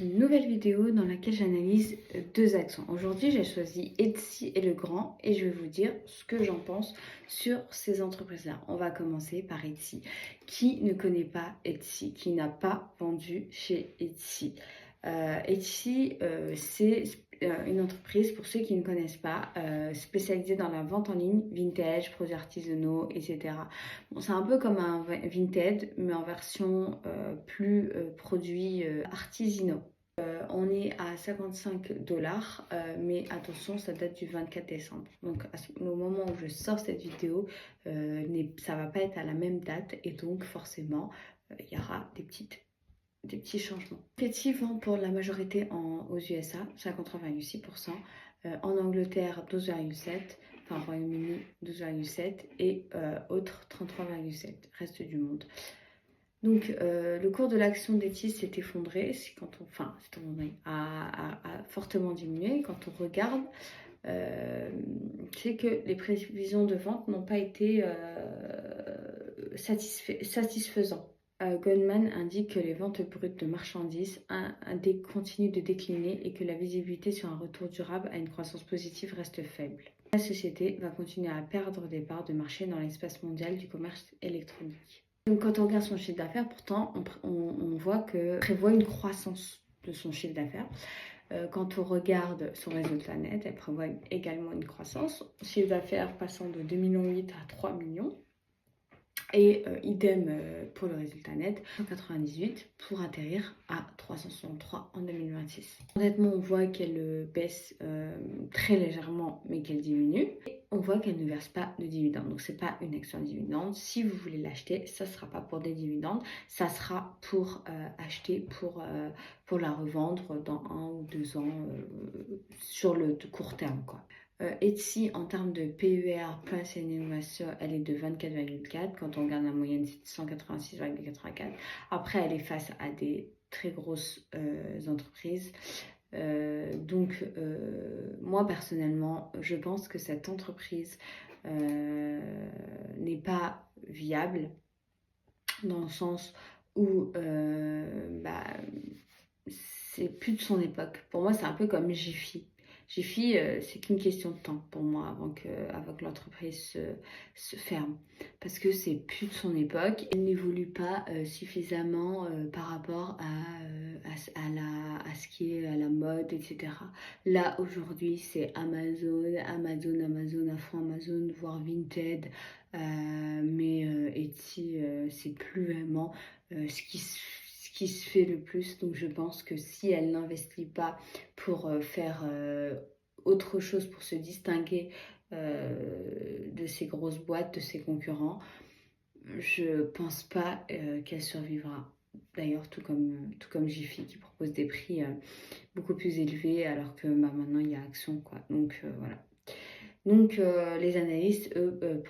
une nouvelle vidéo dans laquelle j'analyse deux actions. Aujourd'hui, j'ai choisi Etsy et Legrand et je vais vous dire ce que j'en pense sur ces entreprises-là. On va commencer par Etsy. Qui ne connaît pas Etsy? Qui n'a pas vendu chez Etsy? Etsy, c'est une entreprise, pour ceux qui ne connaissent pas, spécialisée dans la vente en ligne, vintage, produits artisanaux, etc. Bon, c'est un peu comme un Vinted, mais en version plus produits artisanaux. On est à 55 $, mais attention, ça date du 24 décembre. Donc, au moment où je sors cette vidéo, ça va pas être à la même date et donc forcément, il y aura des petits changements. Etsy vend pour la majorité aux USA, 53,6%, en Angleterre 12,7%, enfin Royaume-Uni 12,7% et autres 33,7%, reste du monde. Donc le cours de l'action d'Etsy s'est effondré, a fortement diminué. Quand on regarde, c'est que les prévisions de vente n'ont pas été satisfaisantes. Goldman indique que les ventes brutes de marchandises continuent de décliner et que la visibilité sur un retour durable à une croissance positive reste faible. La société va continuer à perdre des parts de marché dans l'espace mondial du commerce électronique. Donc quand on regarde son chiffre d'affaires, pourtant, on voit qu'elle prévoit une croissance de son chiffre d'affaires. Quand on regarde son résultat net, elle prévoit également une croissance. Chiffre d'affaires passant de 2,8 millions à 3 millions. Et idem pour le résultat net, 198 pour atterrir à 363 en 2026. Honnêtement, on voit qu'elle baisse très légèrement, mais qu'elle diminue. Et on voit qu'elle ne verse pas de dividendes. Donc, c'est pas une action dividende. Si vous voulez l'acheter, ça ne sera pas pour des dividendes. Ça sera pour acheter, pour la revendre dans 1 ou 2 ans sur le court terme, quoi. Etsy, en termes de PER, Price and Innovation, elle est de 24,4. Quand on regarde la moyenne, c'est 186,84. Après, elle est face à des très grosses entreprises. Moi, personnellement, je pense que cette entreprise n'est pas viable dans le sens où c'est plus de son époque. Pour moi, c'est un peu comme Jiffy. Jiffy, c'est qu'une question de temps pour moi avant que l'entreprise se ferme. Parce que c'est plus de son époque. Elle n'évolue pas suffisamment par rapport à ce qui est à la mode, etc. Là, aujourd'hui, c'est Amazon à fond Amazon, voire Vinted. Mais Etsy, c'est plus vraiment ce qui se fait le plus. Donc je pense que si elle n'investit pas pour faire autre chose, pour se distinguer de ces grosses boîtes, de ses concurrents, je pense pas qu'elle survivra. D'ailleurs, tout comme Jiffy qui propose des prix beaucoup plus élevés alors que maintenant il y a Action, quoi. Donc voilà. Donc les analystes, eux,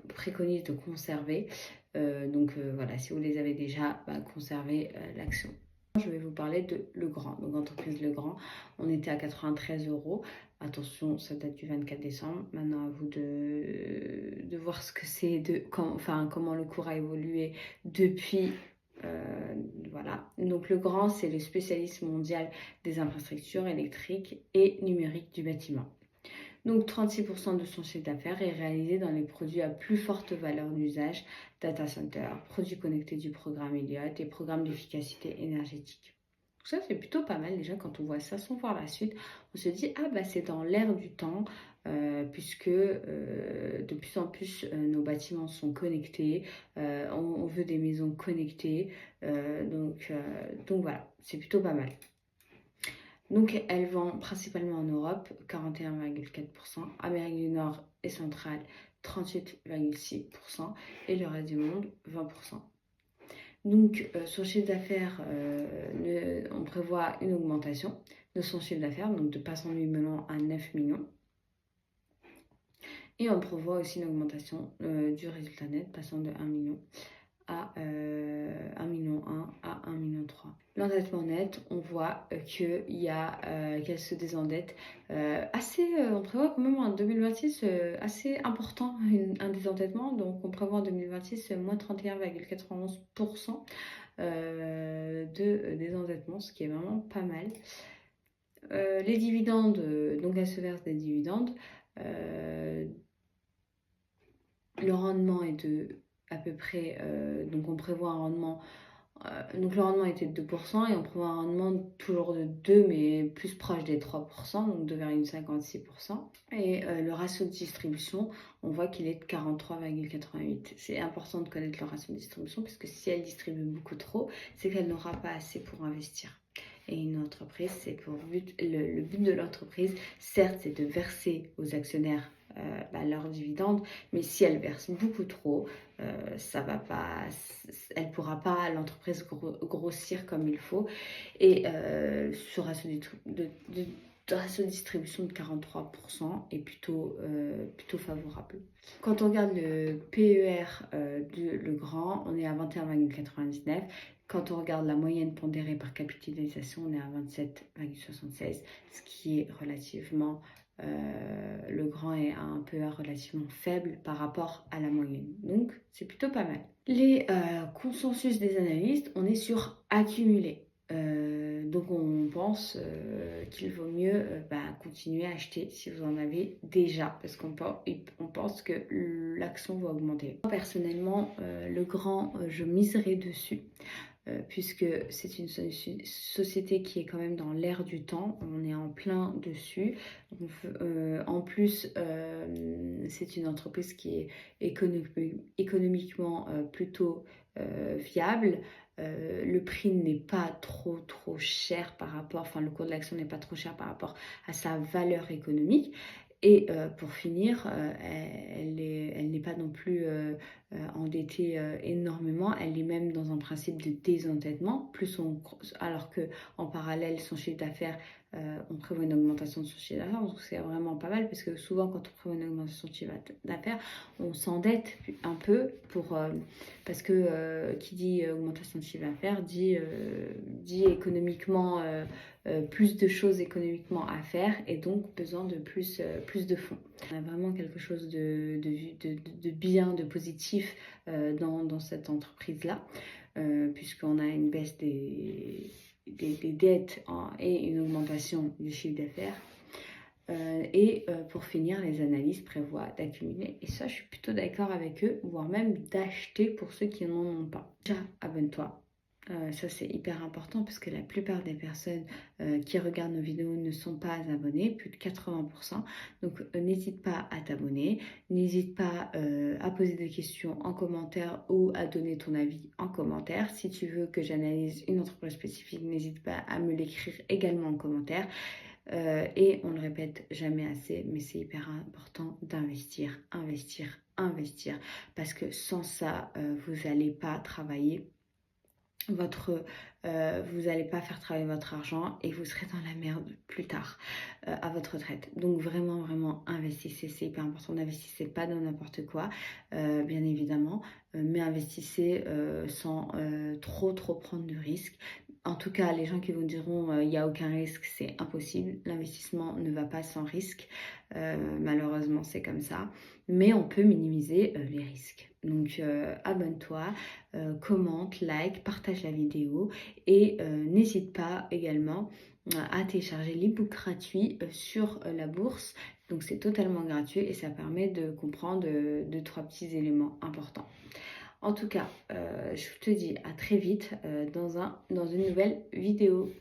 préconisent de conserver. Voilà, si vous les avez déjà, conservez l'action. Je vais vous parler de Legrand. Donc entreprise Legrand, on était à 93 €. Attention, ça date du 24 décembre. Maintenant, à vous de voir ce que c'est, comment le cours a évolué depuis. Voilà. Donc Legrand, c'est le spécialiste mondial des infrastructures électriques et numériques du bâtiment. Donc 36% de son chiffre d'affaires est réalisé dans les produits à plus forte valeur d'usage, data center, produits connectés du programme Elliott et programmes d'efficacité énergétique. Donc ça, c'est plutôt pas mal déjà quand on voit ça sans voir la suite. On se dit, c'est dans l'air du temps, puisque de plus en plus nos bâtiments sont connectés, on veut des maisons connectées, donc voilà, c'est plutôt pas mal. Donc, elle vend principalement en Europe, 41,4%, Amérique du Nord et centrale, 38,6%, et le reste du monde, 20%. Donc, son chiffre d'affaires, on prévoit une augmentation de son chiffre d'affaires, donc de pas 108 millions à 9 millions. Et on prévoit aussi une augmentation du résultat net, passant de 1 million à 1,1 million à 1,3 million. L'endettement net, on voit qu'elle se désendette on prévoit quand même en 2026 assez important un désendettement. Donc on prévoit en 2026 moins 31,91% de désendettement, ce qui est vraiment pas mal. Les dividendes, donc elle se verse des dividendes. Le rendement est de à peu près, donc on prévoit un rendement. Donc le rendement était de 2% et on prévoit un rendement toujours de 2 mais plus proche des 3%, donc 2,56%. Et le ratio de distribution, on voit qu'il est de 43,88. C'est important de connaître le ratio de distribution parce que si elle distribue beaucoup trop, c'est qu'elle n'aura pas assez pour investir. Et une entreprise, le but de l'entreprise, certes, c'est de verser aux actionnaires leurs dividendes, mais si elle verse beaucoup trop, ça va pas, elle pourra pas l'entreprise grossir comme il faut. Et ce ratio de distribution de 43% est plutôt favorable. Quand on regarde le PER de Legrand, on est à 21,99. Quand on regarde la moyenne pondérée par capitalisation, on est à 27,76, ce qui est relativement... Legrand est à un PER relativement faible par rapport à la moyenne. Donc, c'est plutôt pas mal. Les consensus des analystes, on est sur accumuler. Donc on pense qu'il vaut mieux continuer à acheter si vous en avez déjà, parce qu'on pense que l'action va augmenter. Moi, personnellement, Legrand, je miserai dessus. Puisque c'est une société qui est quand même dans l'air du temps, on est en plein dessus. En plus, c'est une entreprise qui est économiquement plutôt viable. Le prix n'est pas trop cher par rapport, enfin le cours de l'action n'est pas trop cher par rapport à sa valeur économique. Et pour finir, elle n'est pas non plus endettée énormément, elle est même dans un principe de désendettement, alors qu'en parallèle, son chiffre d'affaires, on prévoit une augmentation de son chiffre d'affaires, donc c'est vraiment pas mal, parce que souvent quand on prévoit une augmentation de chiffre d'affaires, on s'endette un peu parce que qui dit augmentation de chiffre d'affaires dit économiquement plus de choses économiquement à faire et donc besoin de plus de fonds. On a vraiment quelque chose de bien, de positif dans cette entreprise-là, puisqu'on a une baisse des dettes et une augmentation du chiffre d'affaires. Pour finir, les analystes prévoient d'accumuler. Et ça, je suis plutôt d'accord avec eux, voire même d'acheter pour ceux qui n'en ont pas. Déjà, abonne-toi. Ça, c'est hyper important parce que la plupart des personnes qui regardent nos vidéos ne sont pas abonnées, plus de 80%. Donc, n'hésite pas à t'abonner. N'hésite pas à poser des questions en commentaire ou à donner ton avis en commentaire. Si tu veux que j'analyse une entreprise spécifique, n'hésite pas à me l'écrire également en commentaire. Et on le répète jamais assez, mais c'est hyper important d'investir, parce que sans ça, vous n'allez pas travailler vous n'allez pas faire travailler votre argent et vous serez dans la merde plus tard à votre retraite. Donc vraiment investissez, c'est hyper important. N'investissez pas dans n'importe quoi, bien évidemment, mais investissez sans trop prendre de risques. En tout cas, les gens qui vous diront il n'y a aucun risque, c'est impossible. L'investissement ne va pas sans risque. Malheureusement, c'est comme ça. Mais on peut minimiser les risques. Donc, abonne-toi, commente, like, partage la vidéo et n'hésite pas également à télécharger l'ebook gratuit sur la bourse. Donc, c'est totalement gratuit et ça permet de comprendre 2-3 petits éléments importants. En tout cas, je te dis à très vite dans une nouvelle vidéo.